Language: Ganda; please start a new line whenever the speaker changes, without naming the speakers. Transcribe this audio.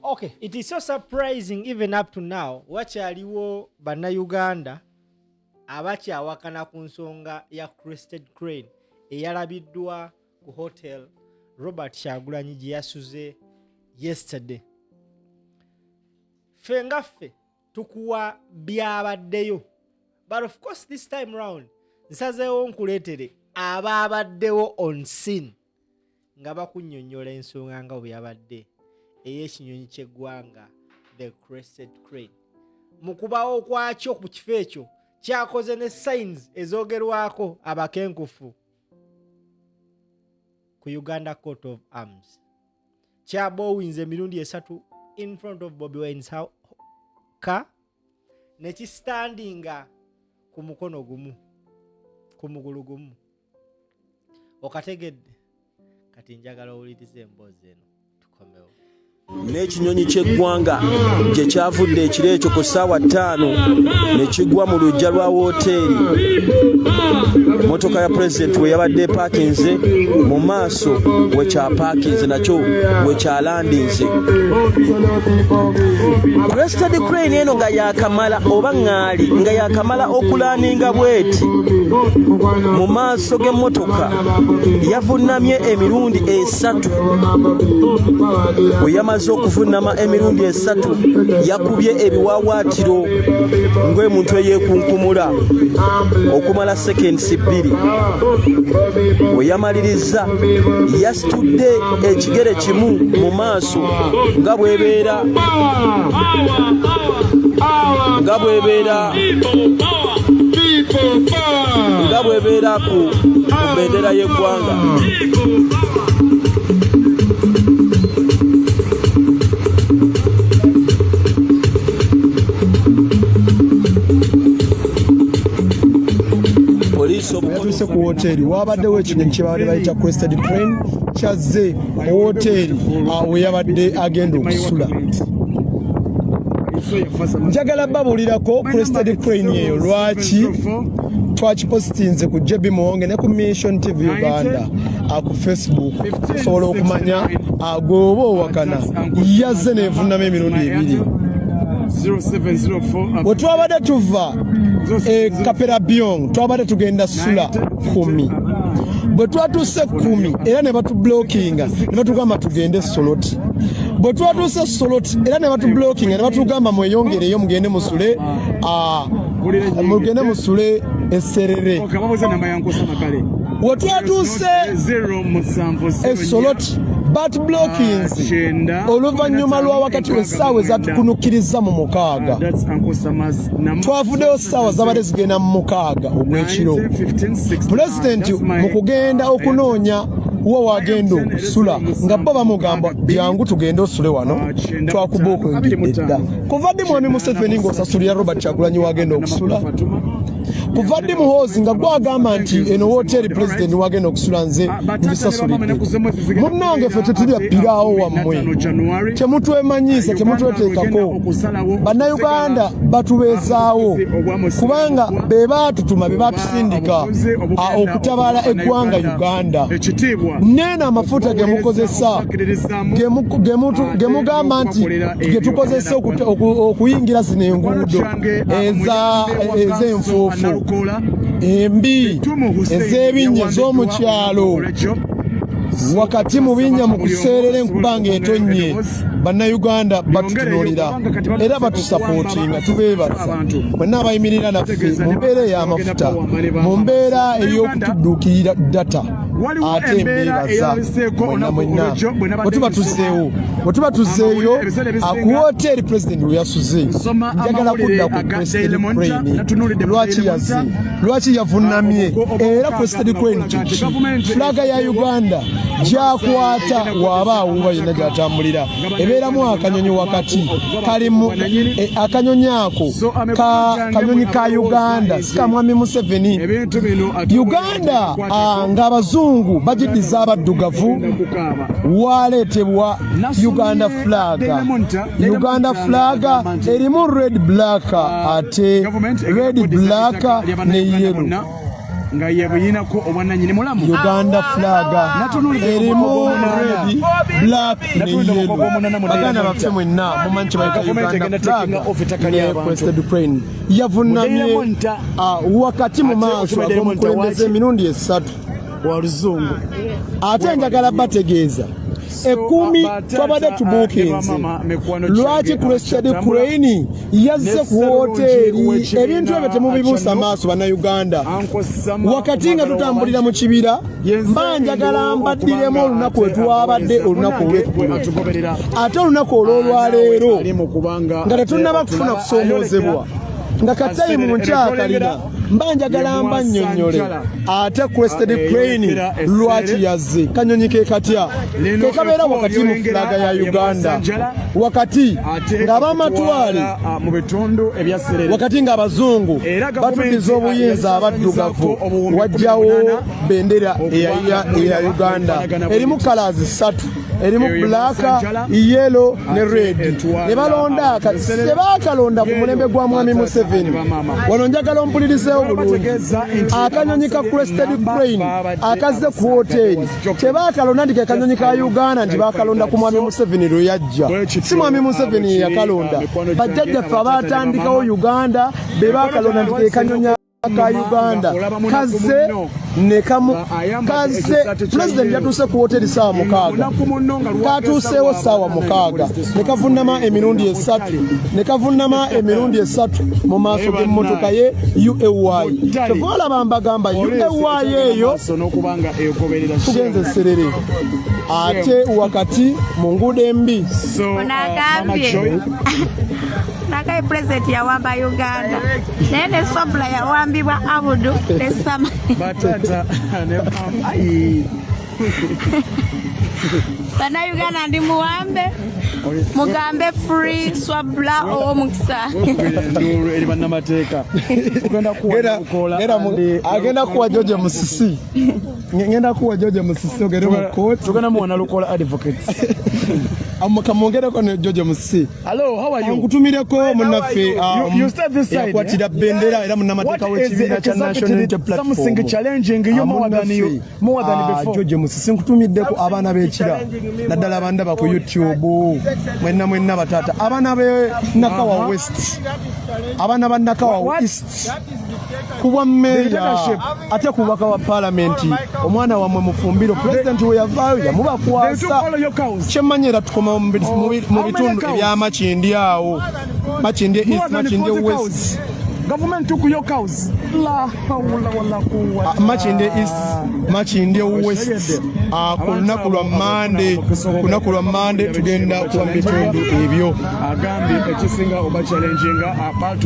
Okay, it is so surprising even up to now. Wakyaliwo bannayuganda abakyawakana ku nsonga ya Crested Crane eyalabiddwa ku hotel Robert Kyagulanyi gye yasuze yesterday. Ffe nga ffe tukuwa byabaddeyo. But of course this time round nsazeewo nkuleetere ababaddewo on scene nga bakunnyonnyola ensonga nga byabadde ey'ekinyonyi ky'eggwanga the Crested Crane. Mu kubawo kwakyo ku kifo ekyo kyakoze ne signs ezoogerwako abakenkufu ku Uganda Court of Arms. Kyabowinze emirundi esatu in front of Bobi Wine's car nekistandinga ku mukono gumu ku mugulu gumu. Okategedde kati njagala owulirize emboozi eno tukomewo.
N'ekinyonyi ky'eggwanga gye kyavudde ekiro ekyo ku ssaawa 5 ne kigwa mu luggya lwa wooteeri. Emmotoka ya pulezidenti we yabadde epaakinze mu maaso we kyapaakinze nakyo we kyalandinze. Crested Crane eno nga yakamala oba ŋŋaali nga yakamala okulaaninga bweti mu maaso g'emmotoka yavunnamye emirundi 3. We yamaze okuvunama emirundi 3 yakubye ebiwawaatiro ng'omuntu eyeekunkumula okumala seconds 2. We yamaliriza yasitudde ekigere kimu mu maaso nga bw'ebeera ku bendera y'eggwanga.
Yatuse ku hoteli wabaddewo ekinyonyi kye baali bayita Crested Crane kyazze ku hoteli we yabadde agenda okusula. Njagala babuulirako Crested Crane eyo lwaki twakipositinze ku JB Muwonge ne ku Mission TV Uganda ku Facebook osobola okumanya agooba owakana yazze neevunnama emirundi 2. Bwe twabadde tuva Kapera Byong twabadde tugenda sula 10. Bwe twatuuse 10 era ne batublokinga ne batugamba tugende Soroti. Bwe twatuuse Soroti era ne batublokinga ne batugamba mweyongereyo mugende musule Esserere. Bwe twatuuse Soroti but blockings oluvannyuma lwa wakati w'essaawa ezatukunukiriza mu 6. Twavuddeyo ssaawa zabadde zigenda mu 6 ogw'ekiro. Pulezidenti mu kugenda okunoonya wo wagenda okusula nga bo bamugamba byangu tugende osule wano twakuba okwengedde dda. Kuva ddi mwami Museveni ng'osasulira Robert Kyagulanyi wagenda okusula? Kuva ddi muhoozi nga gwagamba nti eno wooteeri pulezidenti wagenda okusula nze ngisasulidde? Munnange ffe tetulya piraawo wammwe, temutwemanyiisa temutweteekako. Bannayuganda batubeezaawo kubanga be baatutuma be baatusindika okutabaala eggwanga Uganda. Nena amafuta ge mukozesa ge mugamba nti ge tukozesa okuyingira zino enguudo ez'enfuufu embi ez'ebinnya ez'omukyalo wakati mu binnya mu kuseerera enkubanga etonnye. Bannayuganda batutunuulira era batusapootinga tubeebaza mwenna abayimirira naffe mu mbeera ey'amafuta, mu mbeera ey'okutudduukirira data ate embeebaza mwenna bwe tuba tuzzeeyo ku hoteri pulezidenti we yasuze. Njagala kudda ku Crested Crane lwaki yavunnamye era Crested Crane kiki fulaga ya Uganda gyakwata waaba awuuba yenna gy'atambulira ebeeramu akanyonyi wakati kalimu akanyonyi ako kanyonyi ka Uganda sika mwami Museveni. Uganda ng'abazungu bagiddiza abaddugavu waleetebwa Uganda flaga erimu red black ate red black ne yellow.
nga ye buyinako obwannannyini mulamu
Uganda flaga erimu red black ne yellow baganda baffe mwenna mumanyi kibayita Uganda flag ne Crested crane yavunnamye wakati mu maaso ag'omukulembeze emirundi 3
wa luzungu
ate njagala bategeeza ekumi twabadde tubuukinze lwaki Crested crane yazze ku woteeri ebintu ebyo temubibuusa maaso bannayuganda wakati nga tutambulira mu kibira mba njagala mbaddiremu olunaku etwabadde olunaku olw'eggulu ate olunaku olw'olwaleero nga tetunnaba kufuna kusoomoozebwa nga katayimu mu nkyakalina mba njagala mba nnyonnyole ate Crested crane lwaki yazze kanyonyi ke katya ke kabeera wakati mu fulaga ya Uganda wakati ng'abamatwale wakati ng'abazungu batuddiza obuyinza abaddugavu wajjawo bendera eya Uganda erimu colors 3 erimu black yellow ne red ne balonda sebakalonda ku mulembe gwa mwami Museveni wano njagala ompulirizeewo bulungi akanyonyi ka Crested crane akazze ku hoteeri tebakalonda nti ke kanyonyi ka Uganda nti bakalonda ku mwami Museveni lwe yajja si mwami Museveni yakalonda bajjajjaffe abatandikawo Uganda be bakalonda nti ke kanyonyi ka Uganda kaze ne kamu kaze president yatuuse ku hoteeri saawa 6 katuuseewo saawa 6 ne kavunnama emirundi 3 ne kavunnama emirundi 3 mu maaso g'emmotoka ye UAY tevalaba mbagamba UAY eyo tugenze serere ate wakati mu nguudo embi
onagambye nakaye president yawamba Uganda naye ne Sobla yawambibwa Abudu ne Sama
batata ne ai
Bannayuganda ndi muwambe mugambe free Swabla ow'omukisa
eri bannamateeka
agenda kuwa George Musisi ngenda kuwa George Musisi ogere mu court
tugenda muwana Lukola advocates
amukamwongereko ne George Musisi.
Hello, how are you?
Nkutumireko munnaffe
you start this side
yakwatira bendera era munnamateeka w'ekibiina kya National Unity Platform
something challenging you more than before.
George Musisi nkutumiddeko abaana b'ekira naddala abandaba ku YouTube mwenna bataata abaana be Nakawa West abaana ba Nakawa East kubwa mmeya ate kubaka wa parliament omwana wamwe mufumbiro president we yavaayo yamubakwasa kyemmanyira tukoma mu bitundu ebyamakindi awo makindi East makindi West
government took your cows la hawla wala quwwata
makindi East makindi West ku lunaku lwa Monday tugenda kuba mu bitundu ebyo
agambye ekisinga oba challenging apart